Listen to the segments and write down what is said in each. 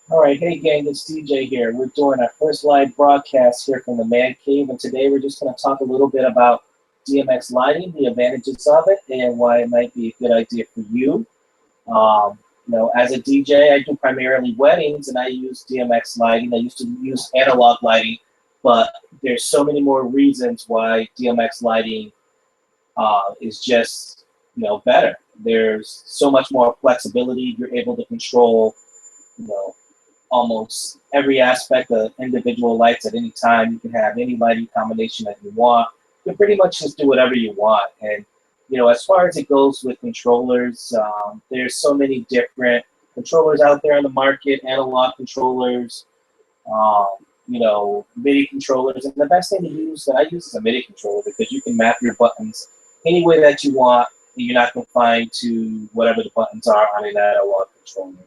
All right, hey gang, it's DJ here. We're doing our first live broadcast here from the Man Cave, and today we're just going to talk a little bit about DMX lighting, the advantages of it, and why it might be a good idea for you. As a DJ, I do primarily weddings, and I use DMX lighting. I used to use analog lighting, but there's so many more reasons why DMX lighting is just better. There's so much more flexibility. You're able to control you know almost every aspect of individual lights at any time. You can have any lighting combination that you want. You can pretty much just do whatever you want. And as far as it goes with controllers, there's so many different controllers out there on the market, analog controllers, um, MIDI controllers. And the best thing to use that I use is a MIDI controller because you can map your buttons any way that you want. And you're not confined to whatever the buttons are on an analog controller.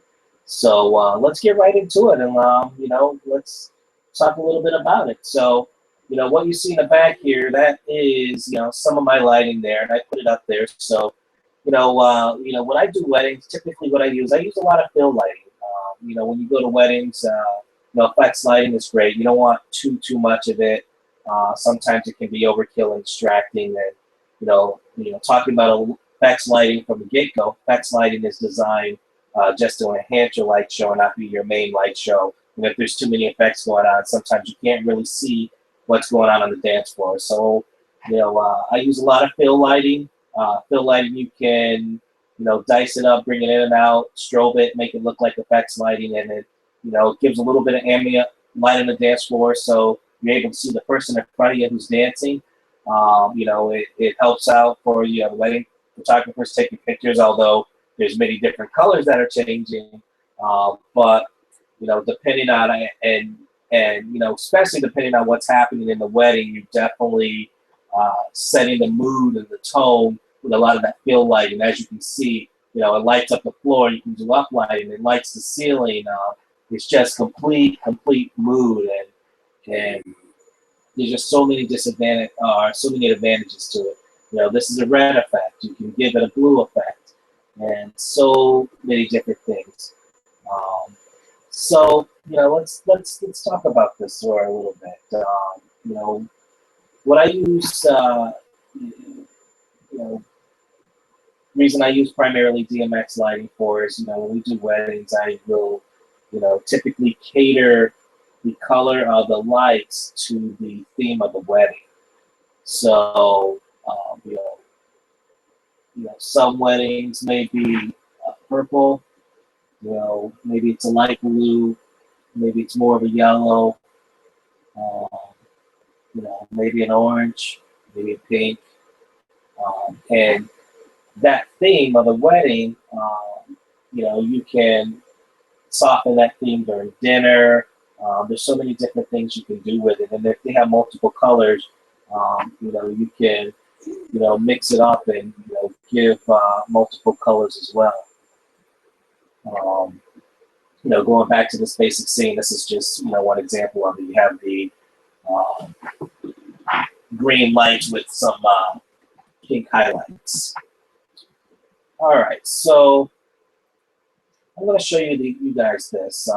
So let's get right into it, and let's talk a little bit about it. So, what you see in the back here, that is, some of my lighting there, and I put it up there. So, when I do weddings, typically what I use a lot of fill lighting. When you go to weddings, flex lighting is great. You don't want too much of it. Sometimes it can be overkill and distracting. And talking about flex lighting from the get-go, flex lighting is designed just to enhance your light show and not be your main light show. And if there's too many effects going on, sometimes you can't really see what's going on the dance floor. So, I use a lot of fill lighting. Fill lighting, you can, dice it up, bring it in and out, strobe it, make it look like effects lighting, and it, gives a little bit of ambient light on the dance floor, so you're able to see the person in front of you who's dancing. It helps out for the wedding photographers taking pictures, although there's many different colors that are changing, but depending on and especially depending on what's happening in the wedding, you're definitely setting the mood and the tone with a lot of that fill lighting. As you can see, it lights up the floor. You can do up lighting. It lights the ceiling. It's just complete mood, and there's just so many so many advantages to it. This is a red effect. You can give it a blue effect, and so many different things. So let's talk about this for a little bit. What I use, reason I use primarily DMX lighting for is when we do weddings, I will typically cater the color of the lights to the theme of the wedding. So some weddings may be purple. Maybe it's a light blue, maybe it's more of a yellow, um, maybe an orange, maybe a pink, and that theme of the wedding, you can soften that theme during dinner. There's so many different things you can do with it, and if they have multiple colors, you can mix it up and give multiple colors as well. Going back to this basic scene, this is just one example of it. You have the green lights with some pink highlights. All right, so I'm going to show you guys this.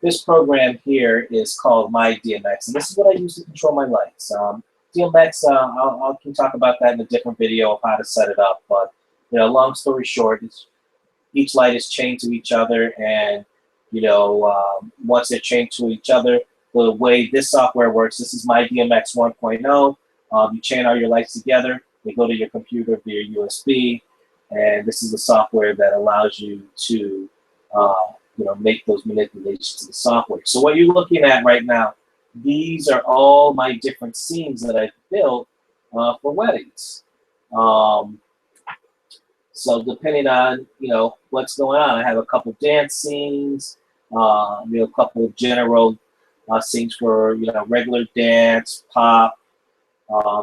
This program here is called My DMX, and this is what I use to control my lights. DMX, I can talk about that in a different video of how to set it up, but long story short, each light is chained to each other, and once they're chained to each other, the way this software works, this is My DMX 1.0. You chain all your lights together, they go to your computer via USB, and this is the software that allows you to make those manipulations to the software. So what you're looking at right now, these are all my different scenes that I've built for weddings. So depending on what's going on, I have a couple dance scenes, a couple of general scenes for regular dance, pop,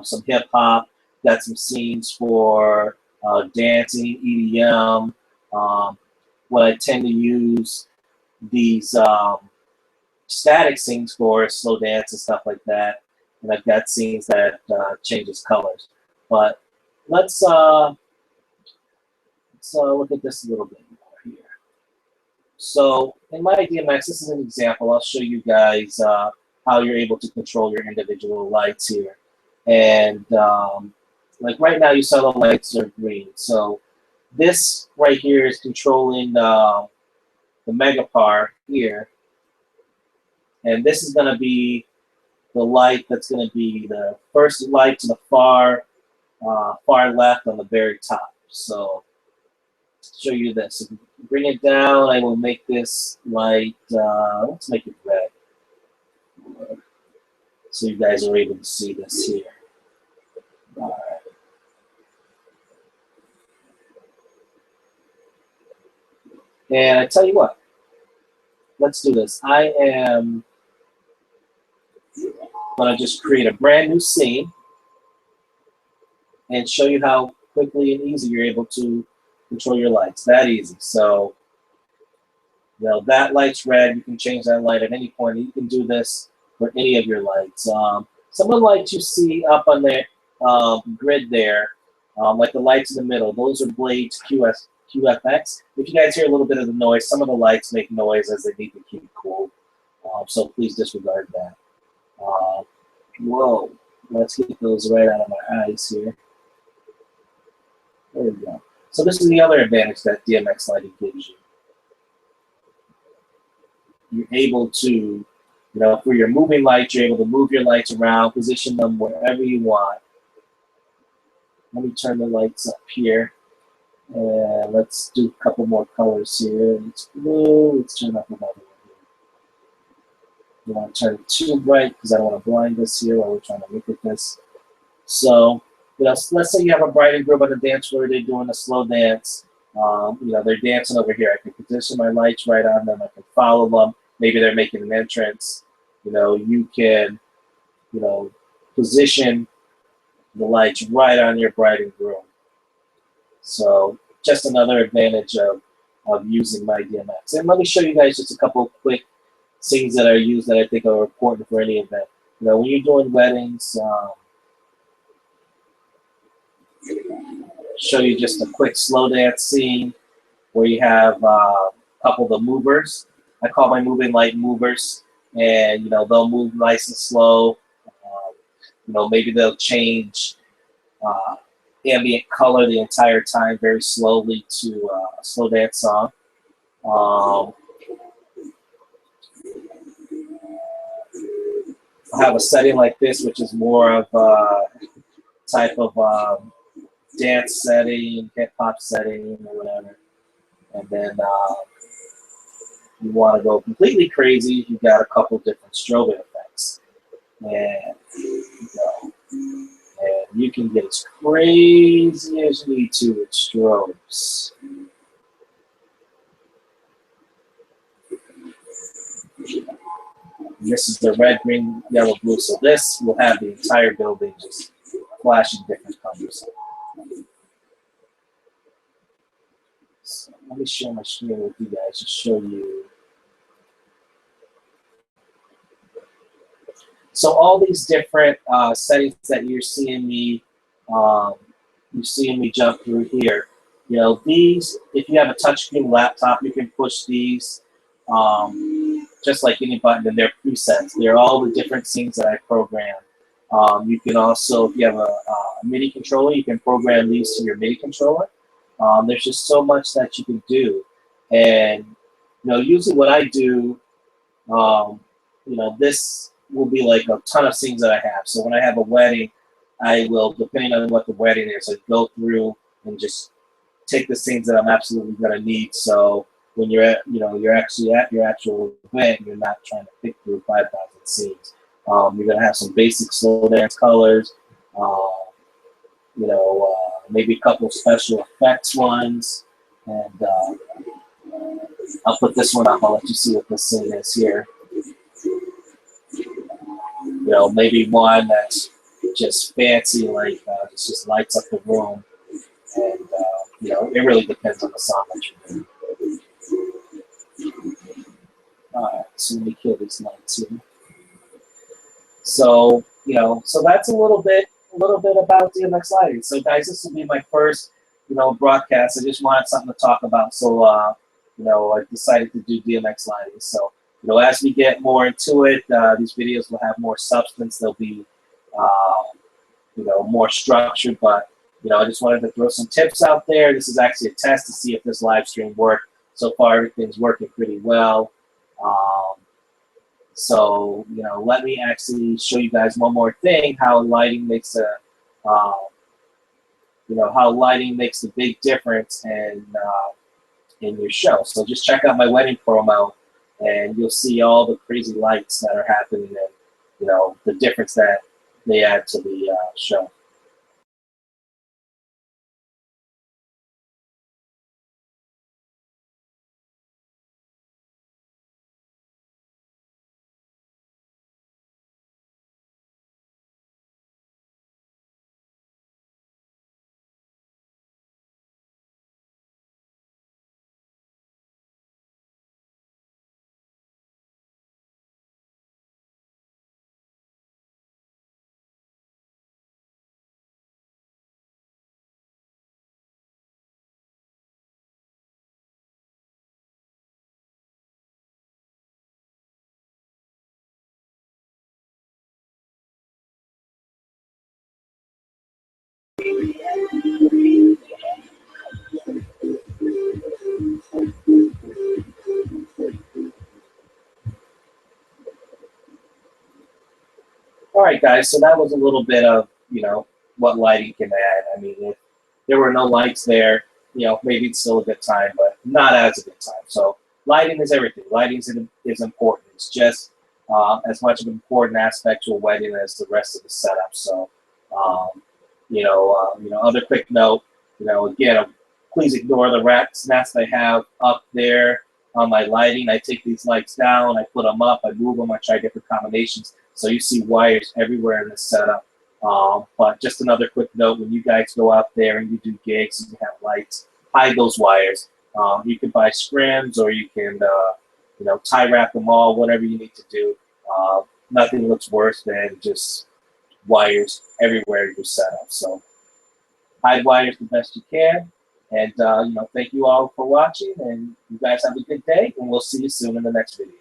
some hip hop. Got some scenes for dancing, EDM. What I tend to use these static scenes for slow dance and stuff like that, and I've got scenes that changes colors. But let's look at this a little bit more here. So in my DMX, this is an example. I'll show you guys how you're able to control your individual lights here. And like right now, you saw the lights are green. So this right here is controlling the megapar here. And this is going to be the light that's going to be the first light to the far left on the very top. So show you this. If you bring it down, I will make this light, let's make it red. So you guys are able to see this here. All right. And I tell you what, let's do this. I am going to just create a brand new scene and show you how quickly and easy you're able to control your lights. That easy. So, you know, that light's red. You can change that light at any point. You can do this for any of your lights. Some of the lights you see up on the grid there, like the lights in the middle, those are blades QFX. If you guys hear a little bit of the noise, some of the lights make noise as they need to keep cool. So please disregard that. Whoa, let's get those right out of my eyes here. There we go. So this is the other advantage that DMX lighting gives you. You're able to, you know, for your moving lights, you're able to move your lights around, position them wherever you want. Let me turn the lights up here. And let's do a couple more colors here. It's blue. Let's turn up another one here. You want to turn it too bright because I don't want to blind us here while we're trying to look at this. So, you know, let's say you have a bride and groom on the dance floor. They're doing a slow dance. You know, they're dancing over here. I can position my lights right on them. I can follow them. Maybe they're making an entrance. You know, you can, you know, position the lights right on your bride and groom. So just another advantage of using my DMX. And let me show you guys just a couple of quick things that are used that I think are important for any event. You know, when you're doing weddings, show you just a quick slow dance scene where you have a couple of the movers. I call my moving light movers, and you know they'll move nice and slow. You know, maybe they'll change ambient color the entire time very slowly to a slow dance song. I have a setting like this, which is more of a type of dance setting, hip hop setting, or whatever. And then you want to go completely crazy, you've got a couple different strobe effects. And you can get as crazy as you need to with strobes. This is the red, green, yellow, blue. So this will have the entire building just flashing different colors. So let me share my screen with you guys to show you. So all these different settings that you're seeing me jump through here. You know, these, if you have a touchscreen laptop, you can push these just like any button, and they're presets. They're all the different things that I program. You can also, if you have a MIDI controller, you can program these to your MIDI controller. There's just so much that you can do. And, you know, usually what I do, you know, this will be like a ton of scenes that I have. So when I have a wedding, I will, depending on what the wedding is, I go through and just take the scenes that I'm absolutely going to need. So when you're at, you know, you're actually at your actual event, you're not trying to pick through 5,000 scenes. You're going to have some basic slow dance colors, you know, maybe a couple of special effects ones. And I'll put this one up. I'll let you see what this scene is here. You know, maybe one that's just fancy, like it just lights up the room. And, you know, it really depends on the song that you're doing. All right, so let me kill these lights here. So, you know, so that's a little bit about DMX lighting. So, guys, this will be my first, you know, broadcast. I just wanted something to talk about. So, I decided to do DMX lighting. So, as we get more into it, these videos will have more substance. They'll be, more structured, but, I just wanted to throw some tips out there. This is actually a test to see if this live stream worked. So far, everything's working pretty well. So, let me actually show you guys one more thing, how lighting makes how lighting makes a big difference in your show. So just check out my wedding promo, and you'll see all the crazy lights that are happening and, the difference that they add to the show. All right, guys, so that was a little bit of, what lighting can add. I mean, if there were no lights there, maybe it's still a good time, but not as a good time. So lighting is everything. Lighting is important. It's just as much of an important aspect to a wedding as the rest of the setup. So, other quick note, again, please ignore the rat's nest I have up there on my lighting. I take these lights down, I put them up, I move them, I try different combinations. So you see wires everywhere in this setup. But just another quick note, when you guys go out there and you do gigs and you have lights, hide those wires. You can buy scrims, or you can, tie wrap them all, whatever you need to do. Nothing looks worse than just wires everywhere in your setup. So hide wires the best you can. And, thank you all for watching, and you guys have a good day, and we'll see you soon in the next video.